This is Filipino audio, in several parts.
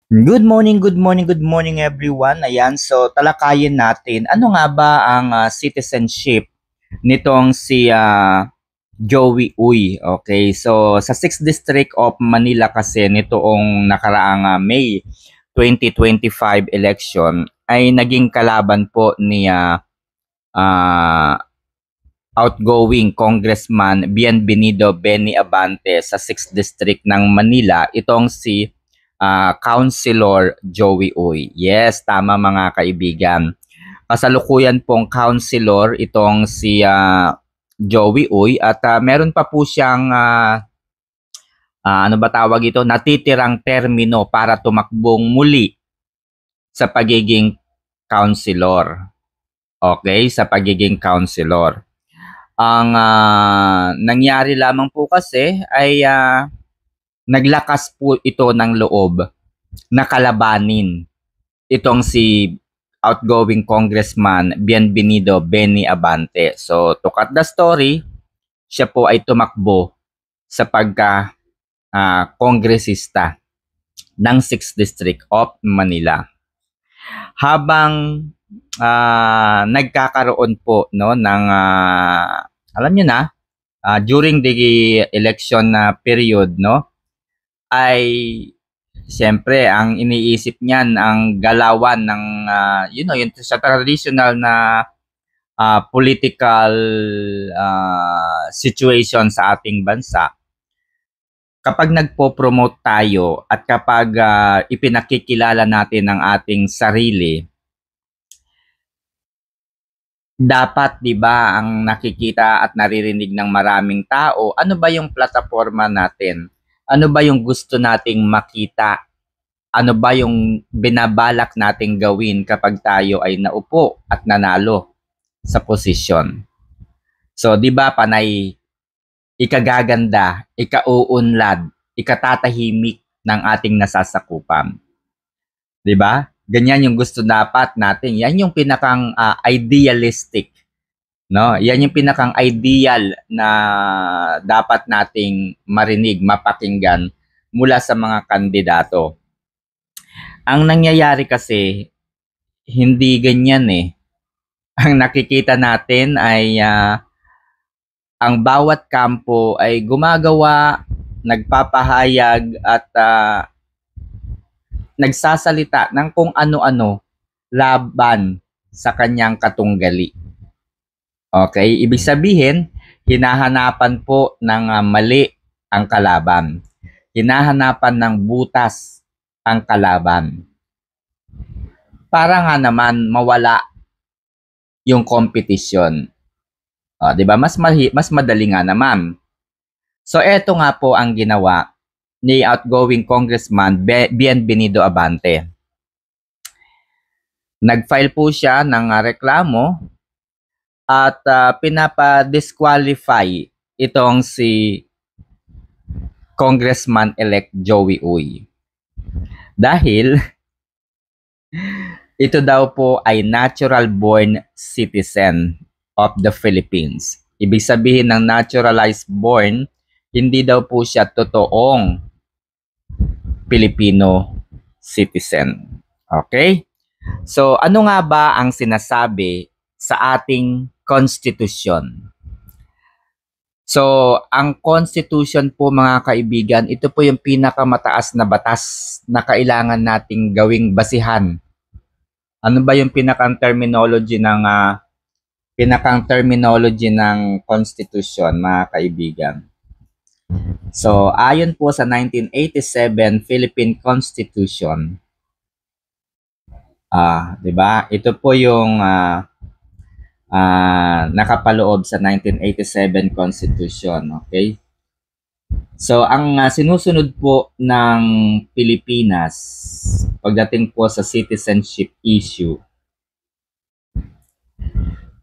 Good morning, good morning everyone. Ayan, so talakayin natin ano nga ba ang citizenship nitong si Joey Uy. Okay, so sa 6th District of Manila kasi nitoong nakaraang May 2025 election ay naging kalaban po ni ah, outgoing Congressman Bienvenido Benny Abante sa 6th District ng Manila, itong si Councilor Joey Uy. Yes, tama mga kaibigan. Kasalukuyan pong councilor itong si Joey Uy at meron pa po siyang ano ba tawag ito, natitirang termino para tumakbong muli sa pagiging councilor. Okay, sa pagiging councilor. Ang nangyari lamang po kasi ay naglakas po ito ng loob na kalabanin itong si outgoing Congressman Bienvenido Benny Abante. So, to cut the story, siya po ay tumakbo sa pagka kongresista ng 6th District of Manila. Habang nagkakaroon po no ng alam niyo na, during the election period no, ay siyempre ang iniisip niyan ang galawan ng yung sa traditional na political situation sa ating bansa. Kapag nagpo-promote tayo at kapag ipinakikilala natin ang ating sarili, dapat 'di ba ang nakikita at naririnig ng maraming tao, ano ba yung plataforma natin? Ano ba yung gusto nating makita? Ano ba yung binabalak nating gawin kapag tayo ay naupo at nanalo sa posisyon? So, 'di ba panay ikagaganda, ikauunlad, ikatatahimik ng ating nasasakupan. 'Di ba? Ganyan yung gusto dapat natin. Yan yung pinakang idealistic, no? Yan yung pinakang ideal na dapat nating marinig, mapakinggan mula sa mga kandidato. Ang nangyayari kasi hindi ganyan eh. Ang nakikita natin ay ang bawat kampo ay gumagawa, nagpapahayag at nagsasalita ng kung ano-ano laban sa kanyang katunggali. Okay, ibig sabihin, hinahanapan po ng mali ang kalaban. Hinahanapan ng butas ang kalaban. Para nga naman mawala yung kompetisyon. 'Di ba? Mas madali nga naman. So eto nga po ang ginawa ni outgoing Congressman Bienvenido Abante. Nag-file po siya ng reklamo at pinapa-disqualify itong si Congressman-elect Joey Uy. Dahil ito daw po ay natural-born citizen of the Philippines. Ibig sabihin ng naturalized born, hindi daw po siya totoong Filipino citizen. Okay? So, ano nga ba ang sinasabi sa ating konstitusyon? So, ang Constitution po mga kaibigan, ito po yung pinakamataas na batas na kailangan nating gawing basihan. Ano ba yung pinakang terminology ng Constitution mga kaibigan? So, ayon po sa 1987 Philippine Constitution, 'di ba? Ito po yung nakapaloob sa 1987 Constitution, okay? So, ang sinusunod po ng Pilipinas pagdating po sa citizenship issue,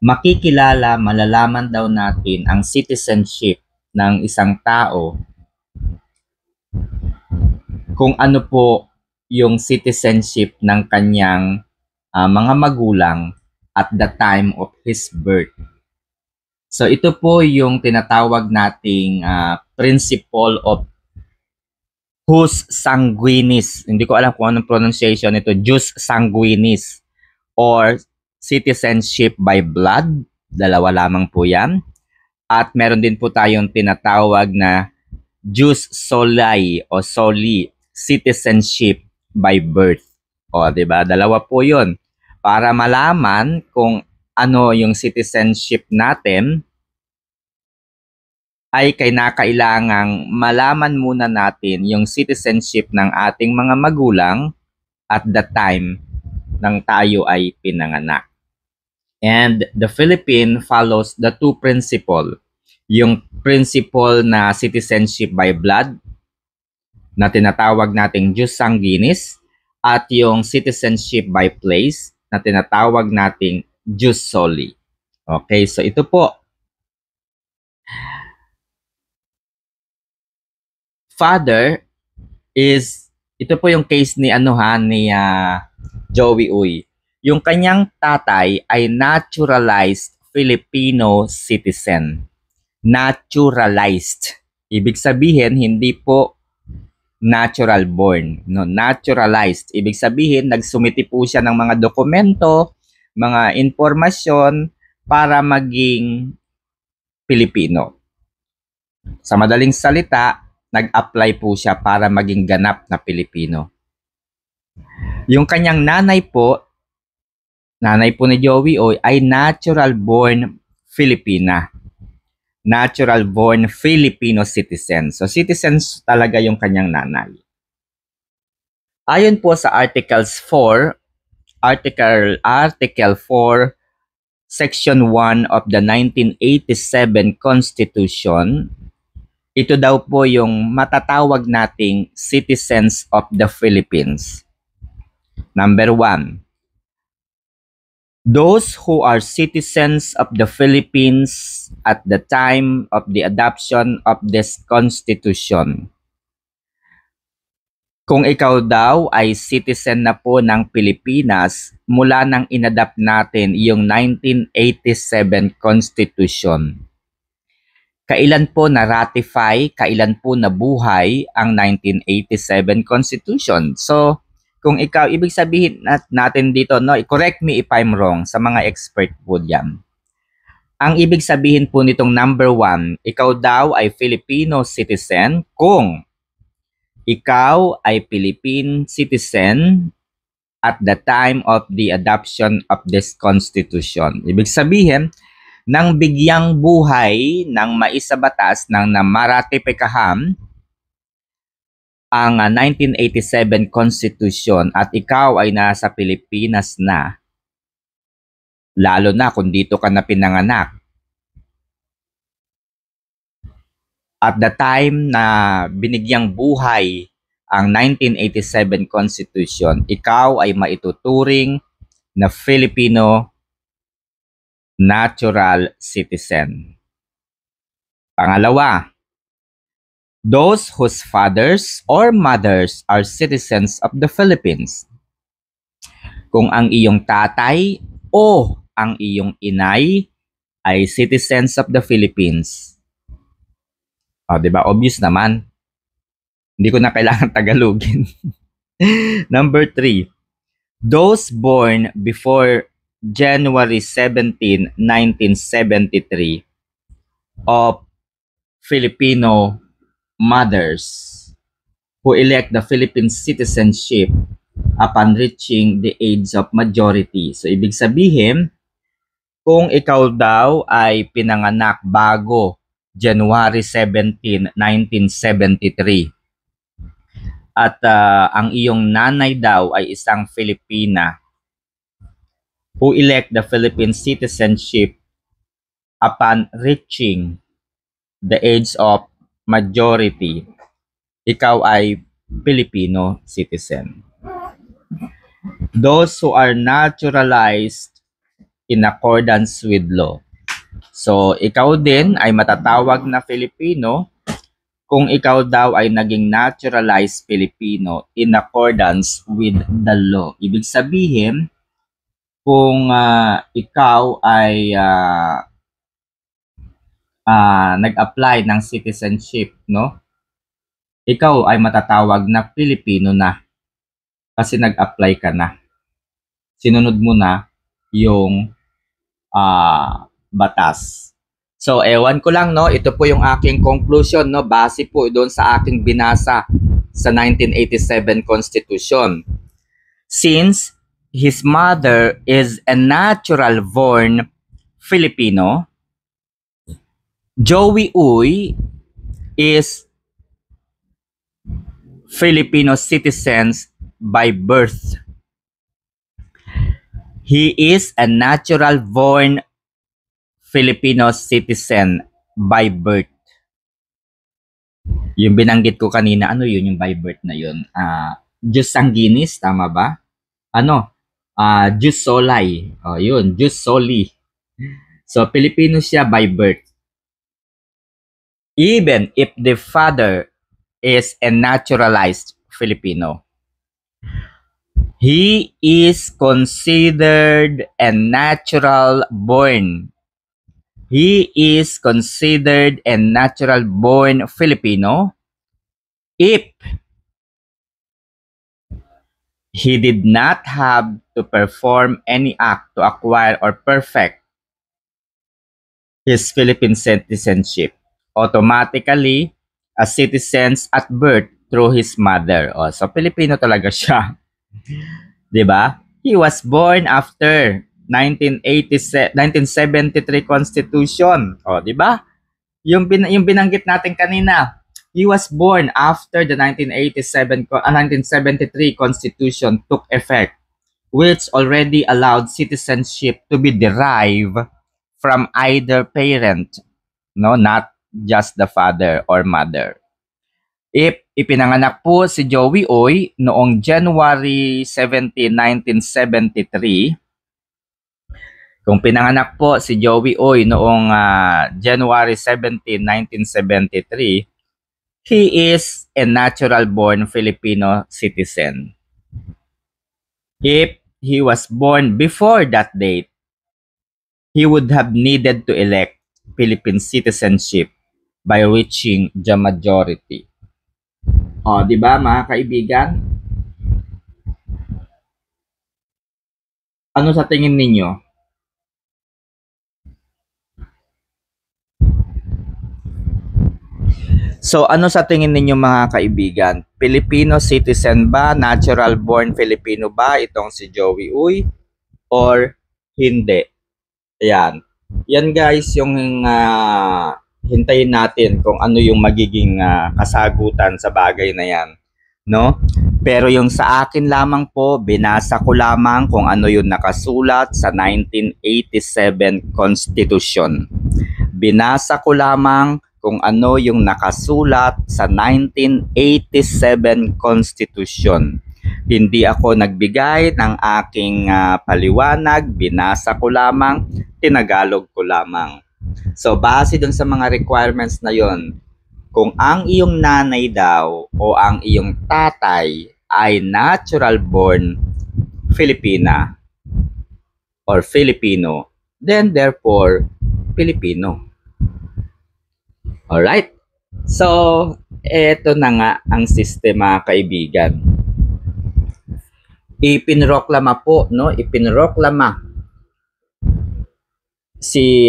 makikilala, malalaman daw natin ang citizenship ng isang tao kung ano po yung citizenship ng kanyang mga magulang at the time of his birth. So ito po yung tinatawag nating principle of jus sanguinis. Hindi ko alam kung anong pronunciation nito. Jus sanguinis or citizenship by blood. Dalawa lamang po yan. At meron din po tayong tinatawag na jus soli o soli, citizenship by birth. O, di ba? Dalawa po yun. Para malaman kung ano yung citizenship natin, ay kinakailangang malaman muna natin yung citizenship ng ating mga magulang at the time nang tayo ay pinanganak. And the Philippines follows the two principle. Yung principle na citizenship by blood na tinatawag nating jus sanguinis at yung citizenship by place na tinatawag nating jus soli. Okay, so ito po. Father is, ito po yung case ni Joey Uy. Yung kanyang tatay ay naturalized Filipino citizen. Naturalized. Ibig sabihin, hindi po natural born. No, naturalized. Ibig sabihin, nagsumiti po siya ng mga dokumento, mga informasyon para maging Pilipino. Sa madaling salita, nag-apply po siya para maging ganap na Pilipino. Yung kanyang nanay po ni Joey Oy ay natural born Filipina. Natural born Filipino citizen. So citizens talaga yung kanyang nanay. Ayon po sa Article 4, Section 1 of the 1987 Constitution, ito daw po yung matatawag nating citizens of the Philippines. Number 1, those who are citizens of the Philippines at the time of the adoption of this Constitution. Kung ikaw daw ay citizen na po ng Pilipinas mula nang inadapt natin yung 1987 Constitution. Kailan po na-ratify, kailan po nabuhay ang 1987 Constitution? So, kung ikaw, ibig sabihin natin dito, no, correct me if I'm wrong sa mga expert po diyan. Ang ibig sabihin po nitong number 1, ikaw daw ay Filipino citizen kung ikaw ay Philippine citizen at the time of the adoption of this Constitution. Ibig sabihin, nang bigyang buhay ng maisabatas ng namaratipikahan ang 1987 Constitution at ikaw ay nasa Pilipinas na, lalo na kung dito ka na pinanganak. At the time na binigyang buhay ang 1987 Constitution, ikaw ay maituturing na Filipino natural citizen. Pangalawa, those whose fathers or mothers are citizens of the Philippines. Kung ang iyong tatay o ang iyong inay ay citizens of the Philippines. O, diba? Obvious naman. Hindi ko na kailangan Tagalogin. Number 3, those born before January 17, 1973 of Filipino mothers who elect the Philippine citizenship upon reaching the age of majority. So, ibig sabihin, kung ikaw daw ay pinanganak bago January 17, 1973 at ang iyong nanay daw ay isang Filipina who elect the Philippine citizenship upon reaching the age of majority, ikaw ay Filipino citizen. Those who are naturalized in accordance with law. So, ikaw din ay matatawag na Filipino kung ikaw daw ay naging naturalized Filipino in accordance with the law. Ibig sabihin, kung ikaw ay nag-apply ng citizenship, no? ikaw ay matatawag na Pilipino na kasi nag-apply ka na. Sinunod mo na yung batas. So, ewan ko lang, no? Ito po yung aking conclusion, no? Base po doon sa aking binasa sa 1987 Constitution. Since his mother is a natural-born Filipino, Joey Uy is Filipino citizens by birth. He is a natural-born Filipino citizen by birth. Yung binanggit ko kanina, ano yun yung by birth na yun? Jus sanguinis, tama ba? Ano? Jus soli. O, yun, Jus soli. So, Filipino siya by birth. Even if the father is a naturalized Filipino. He is considered a natural born. He is considered a natural born Filipino if he did not have to perform any act to acquire or perfect his Philippine citizenship. Automatically, a citizen at birth through his mother. O, so, Filipino talaga siya. Diba? He was born after 1973 Constitution. O, diba? Yung binanggit natin kanina, he was born after the 1973 Constitution took effect, which already allowed citizenship to be derived from either parent, no, not just the father or mother. If ipinanganak po si Joey Uy noong January 17, 1973, kung pinanganak po si Joey Uy noong January 17, 1973, he is a natural-born Filipino citizen. If he was born before that date, he would have needed to elect Philippine citizenship by reaching the majority. O, di ba mga kaibigan? Ano sa tingin ninyo? So, ano sa tingin ninyo mga kaibigan? Filipino citizen ba? Natural born Filipino ba itong si Joey Uy? Or hindi? Ayan. Yan guys, yung hintayin natin kung ano yung magiging kasagutan sa bagay na yan, no? Pero yung sa akin lamang po, binasa ko lamang kung ano yung nakasulat sa 1987 Constitution. Binasa ko lamang kung ano yung nakasulat sa 1987 Constitution. Hindi ako nagbigay ng aking paliwanag, binasa ko lamang, tinagalog ko lamang. So, base dun sa mga requirements na yon, kung ang iyong nanay daw o ang iyong tatay ay natural-born Filipina or Filipino, then therefore, Filipino. Alright? So, eto na nga ang sistema, kaibigan. Ipinroklama po, no? Ipinroklama si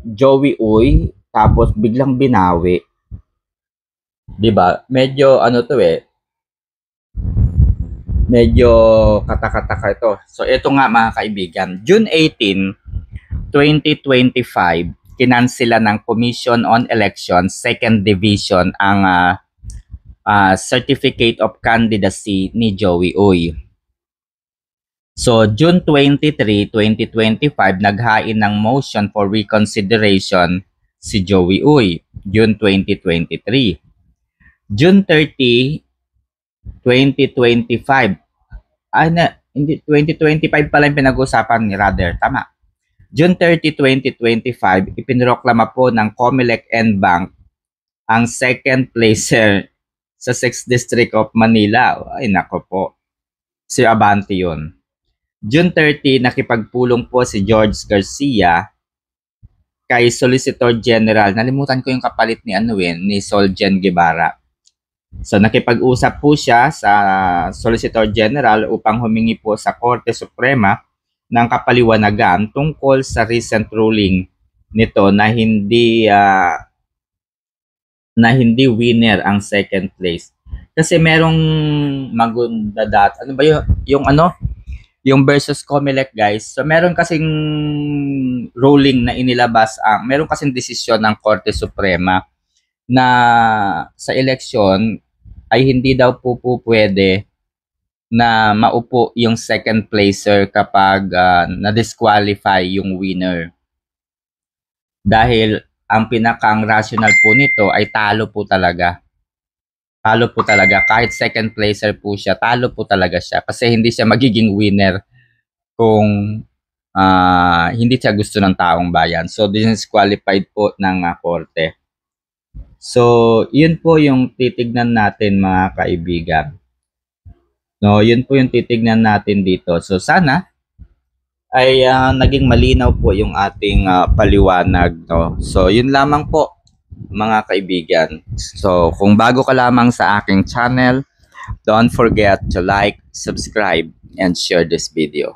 Joey Uy, tapos biglang binawi. 'Di ba? Medyo ano to medyo katakataka ito. So ito nga mga kaibigan, June 18, 2025, kinansela ng Commission on Elections Second Division ang Certificate of Candidacy ni Joey Uy. So, June 23, 2025, naghain ng motion for reconsideration si Joey Uy, June 2023. June 30, 2025, hindi, 2025 pala yung pinag-usapan ni Rather, tama. June 30, 2025, ipinroklama po ng Comelec N-Bank ang second placer sa 6th District of Manila. Ay, nako po. Si Abante yun. June 30, nakipagpulong po si George Garcia kay Solicitor General. Nalimutan ko yung kapalit ni ni Solgen Guevara. So nakipag-usap po siya sa Solicitor General upang humingi po sa Korte Suprema ng kapaliwanagan tungkol sa recent ruling nito na hindi winner ang second place. Kasi merong magundadat. Ano ba yung versus Comelec, guys. So meron kasing ruling na inilabas meron kasing desisyon ng Korte Suprema na sa eleksyon ay hindi daw po pwede na maupo yung second placer kapag na-disqualify yung winner. Dahil ang pinakang rational po nito ay talo po talaga. Talo po talaga. Kahit second placer po siya, talo po talaga siya. Kasi hindi siya magiging winner kung hindi siya gusto ng taong bayan. So, disqualified po ng korte. So, yun po yung titignan natin mga kaibigan. No, yun po yung titignan natin dito. So, sana ay naging malinaw po yung ating paliwanag. No? So, yun lamang po mga kaibigan. So, kung bago ka lamang sa aking channel, don't forget to like, subscribe, and share this video.